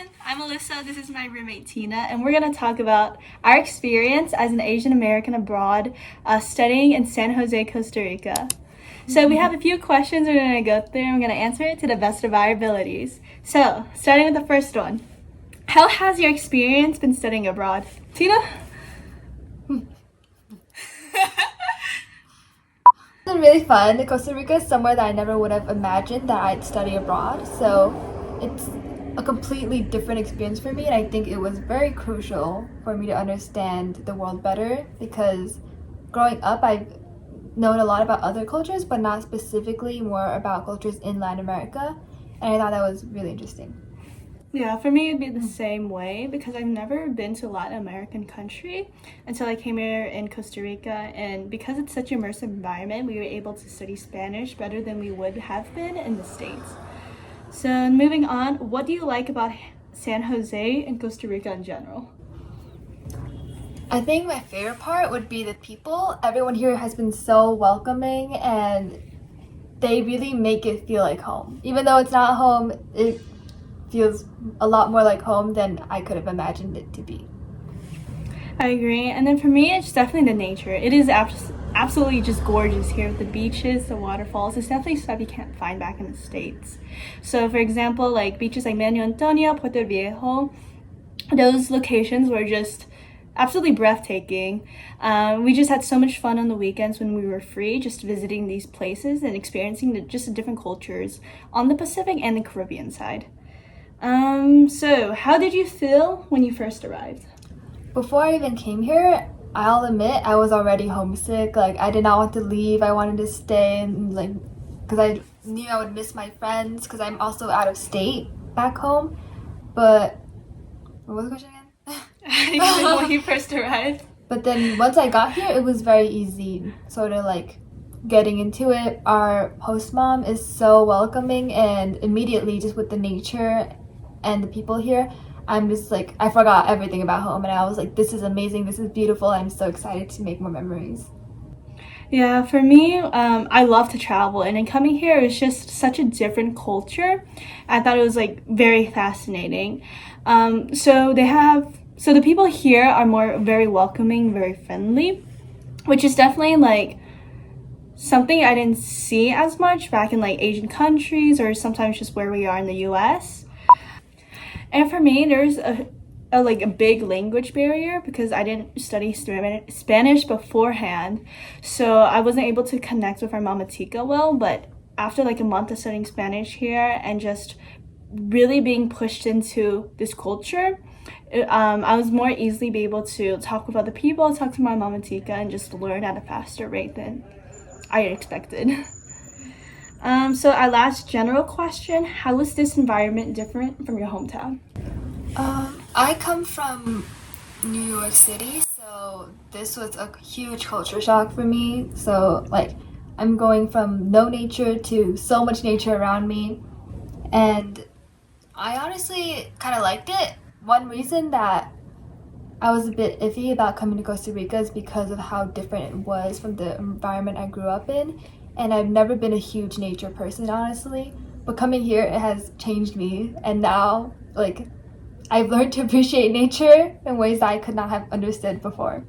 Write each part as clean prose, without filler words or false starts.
everyone, I'm Alyssa, this is my roommate Tina, and we're going to talk about our experience as an Asian American abroad studying in San Jose, Costa Rica. So we have a few questions we're going to go through and we're going to answer it to the best of our abilities. So, starting with the first one. How has your experience been studying abroad? Tina? It's been really fun. Costa Rica is somewhere that I never would have imagined that I'd study abroad, so it's a completely different experience for me, and I think it was very crucial for me to understand the world better, because growing up I've known a lot about other cultures but not specifically more about cultures in Latin America, and I thought that was really interesting. Yeah, for me, it'd be the same way because I've never been to a Latin American country until I came here in Costa Rica. And because it's such an immersive environment, we were able to study Spanish better than we would have been in the States. So moving on, what do you like about San Jose and Costa Rica in general? I think my favorite part would be the people. Everyone here has been so welcoming and they really make it feel like home. Even though it's not home, it feels a lot more like home than I could have imagined it to be. I agree. And then for me, it's definitely the nature. It is absolutely just gorgeous here with the beaches, the waterfalls. It's definitely stuff you can't find back in the States. So for example, like beaches like Manuel Antonio, Puerto Viejo, those locations were just absolutely breathtaking. We just had so much fun on the weekends when we were free, just visiting these places and experiencing just the different cultures on the Pacific and the Caribbean side. So how did you feel when you first arrived? Before I even came here, I'll admit I was already homesick. Like, I did not want to leave. I wanted to stay, and like, because I knew I would miss my friends, because I'm also out of state back home. But what was the question again? When you first arrived? But then once I got here, it was very easy, sort of like getting into it. Our host mom is so welcoming, and immediately just with the nature and the people here, I'm just like, I forgot everything about home, and I was like, this is amazing, this is beautiful. I'm so excited to make more memories. Yeah, for me, I love to travel, and in coming here, it was just such a different culture. I thought it was like very fascinating. So the people here are very welcoming, very friendly, which is definitely like something I didn't see as much back in like Asian countries or sometimes just where we are in the US. And for me, there's a big language barrier because I didn't study Spanish beforehand. So I wasn't able to connect with our Mama Tica well, but after like a month of studying Spanish here and just really being pushed into this culture, I was more easily be able to talk with other people, talk to my Mama Tica, and just learn at a faster rate than I expected. So our last general question, how is this environment different from your hometown? I come from New York City, so this was a huge culture shock for me. So like, I'm going from no nature to so much nature around me, and I honestly kind of liked it. One reason that I was a bit iffy about coming to Costa Rica is because of how different it was from the environment I grew up in. And I've never been a huge nature person, honestly. But coming here, it has changed me. And now, like, I've learned to appreciate nature in ways that I could not have understood before.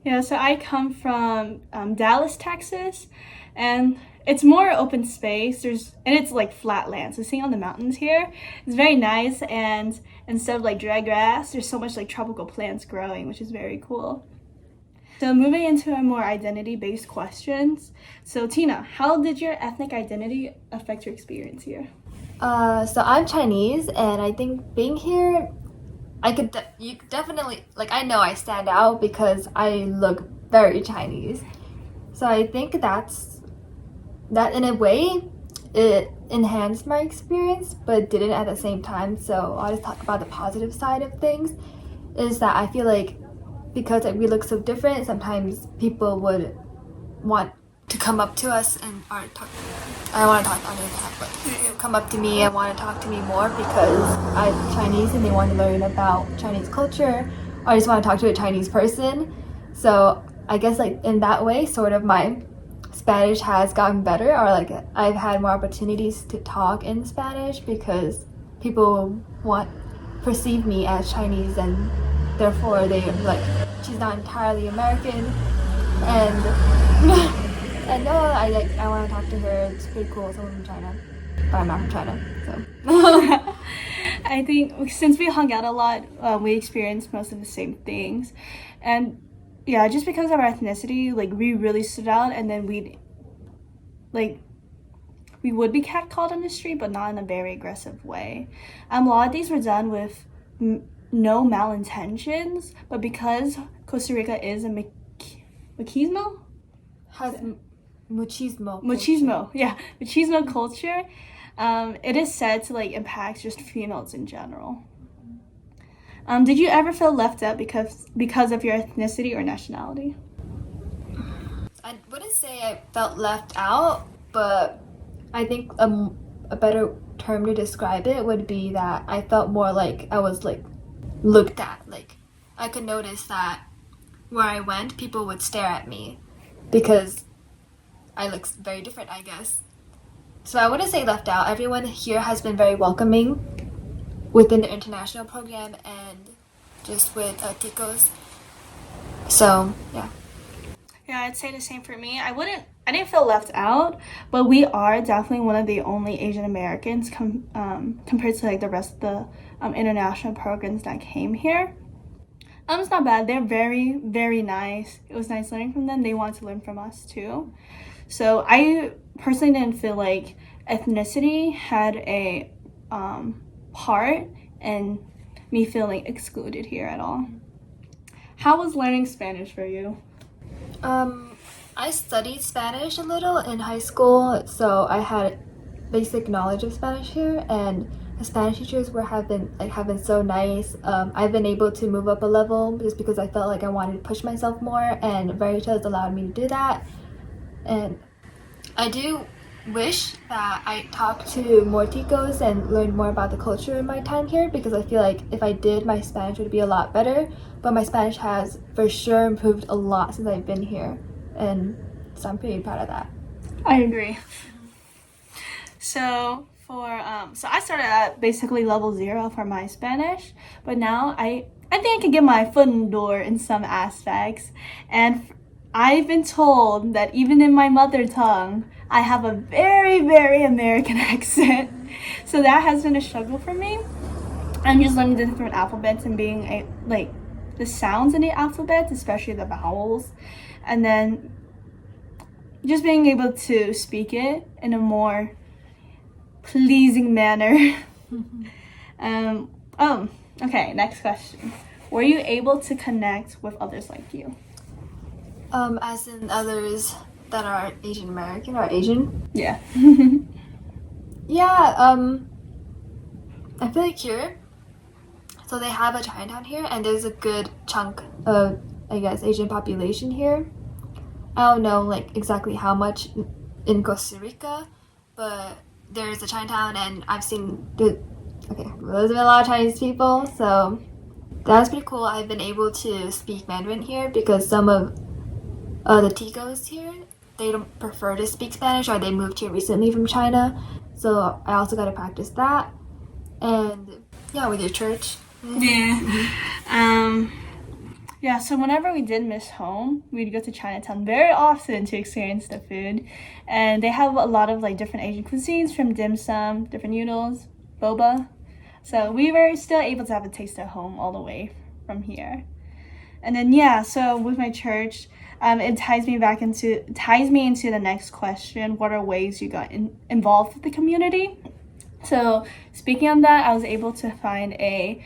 Yeah, so I come from Dallas, Texas, and it's more open space. It's like flat land. So seeing all the mountains here is very nice. And instead of like dry grass, there's so much like tropical plants growing, which is very cool. So moving into our more identity-based questions. So Tina, how did your ethnic identity affect your experience here? So I'm Chinese, and I think being here, you definitely, like, I know I stand out because I look very Chinese. So I think that in a way, it enhanced my experience, but didn't at the same time. So I'll just talk about the positive side of things, is that I feel like because we look so different, sometimes people would want to come up to us and I don't want to talk on that, but come up to me and want to talk to me more because I'm Chinese and they want to learn about Chinese culture, or I just want to talk to a Chinese person. So I guess like in that way, sort of my Spanish has gotten better, or like I've had more opportunities to talk in Spanish because people perceive me as Chinese, and therefore they like she's not entirely American, and and no, I want to talk to her. It's pretty cool. Someone from China, but I'm not from China, so. I think since we hung out a lot, we experienced most of the same things, and yeah, just because of our ethnicity, like we really stood out, and then we would be catcalled on the street, but not in a very aggressive way. A lot of these were done with no malintentions, but because Costa Rica is a machismo? Has machismo. Machismo, yeah, machismo culture. It is said to like impact just females in general. Did you ever feel left out because of your ethnicity or nationality? I wouldn't say I felt left out, but I think a better term to describe it would be that I felt more like I was like looked at. Like I could notice that where I went, people would stare at me because I look very different, I guess. So I wouldn't say left out. Everyone here has been very welcoming within the international program and just with Ticos. So yeah. Yeah, I'd say the same for me. I didn't feel left out, but we are definitely one of the only Asian Americans compared to like the rest of the international programs that came here. It's not bad. They're very, very nice. It was nice learning from them. They wanted to learn from us too. So I personally didn't feel like ethnicity had a part in me feeling excluded here at all. How was learning Spanish for you? I studied Spanish a little in high school, so I had basic knowledge of Spanish here, and the Spanish teachers have been so nice. I've been able to move up a level just because I felt like I wanted to push myself more, and Veritas allowed me to do that. And I do wish that I talked to more Ticos and learned more about the culture in my time here, because I feel like if I did, my Spanish would be a lot better. But my Spanish has for sure improved a lot since I've been here, and so I'm pretty proud of that. I agree. So I started at basically level 0 for my Spanish, but now I think I can get my foot in the door in some aspects, and I've been told that even in my mother tongue, I have a very, very American accent. So that has been a struggle for me. I'm just learning the different alphabets and being the sounds in the alphabet, especially the vowels, and then just being able to speak it in a more pleasing manner. Okay, next question. Were you able to connect with others like you? As in others that are Asian American or Asian? Yeah. Yeah, I feel like here, so they have a Chinatown here, and there's a good chunk of, I guess, Asian population here. I don't know, like, exactly how much in Costa Rica, but there's a Chinatown, and I've seen there's been a lot of Chinese people, so that's pretty cool. I've been able to speak Mandarin here because some of the Ticos here, they don't prefer to speak Spanish, or they moved here recently from China, so I also got to practice that. And yeah, with your church. Yeah. Yeah, so whenever we did miss home, we'd go to Chinatown very often to experience the food. And they have a lot of like different Asian cuisines, from dim sum, different noodles, boba. So we were still able to have a taste at home all the way from here. And then yeah, so with my church, it ties me into the next question. What are ways you got involved with the community? So speaking on that, I was able to find a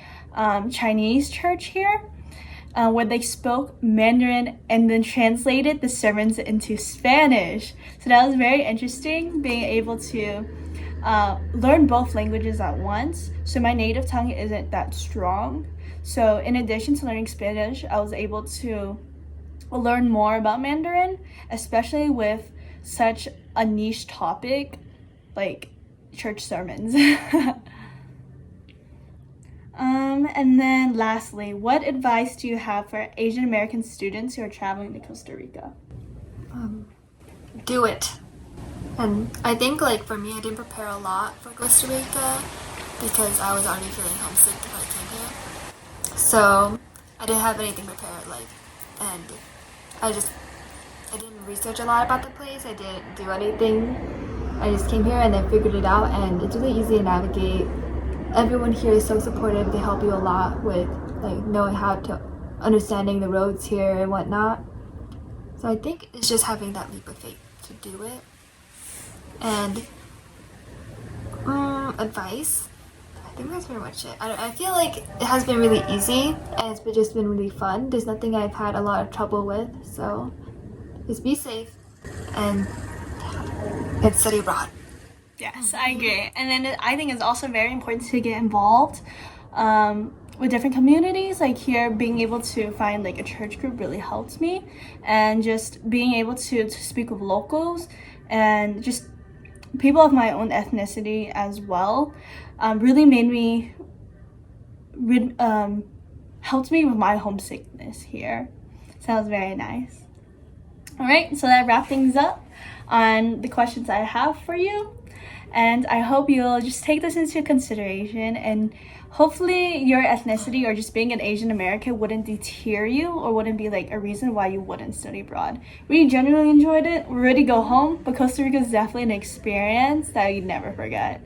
Chinese church here where they spoke Mandarin and then translated the sermons into Spanish. So that was very interesting, being able to learn both languages at once. So my native tongue isn't that strong. So in addition to learning Spanish, I was able to learn more about Mandarin, especially with such a niche topic like church sermons. And then lastly, what advice do you have for Asian American students who are traveling to Costa Rica? Do it. And I think, like, for me, I didn't prepare a lot for Costa Rica, because I was already feeling homesick when I came here. So I didn't have anything prepared, and I didn't research a lot about the place. I didn't do anything. I just came here and then figured it out, and it's really easy to navigate. Everyone here is so supportive. They help you a lot with knowing how to understanding the roads here and whatnot. So I think it's just having that leap of faith to do it. And advice, I think that's pretty much it. I feel like it has been really easy and it's just been really fun. There's nothing I've had a lot of trouble with, so just be safe and study abroad. Yes, I agree. And then I think it's also very important to get involved with different communities. Like here, being able to find a church group really helped me, and just being able to speak with locals and just people of my own ethnicity as well really made me helped me with my homesickness here. So that was very nice. All right, so that wraps things up on the questions I have for you, and I hope you'll just take this into consideration, and hopefully your ethnicity or just being an Asian American wouldn't deter you or wouldn't be a reason why you wouldn't study abroad. We genuinely enjoyed it. We're ready to go home, but Costa Rica is definitely an experience that you'd never forget.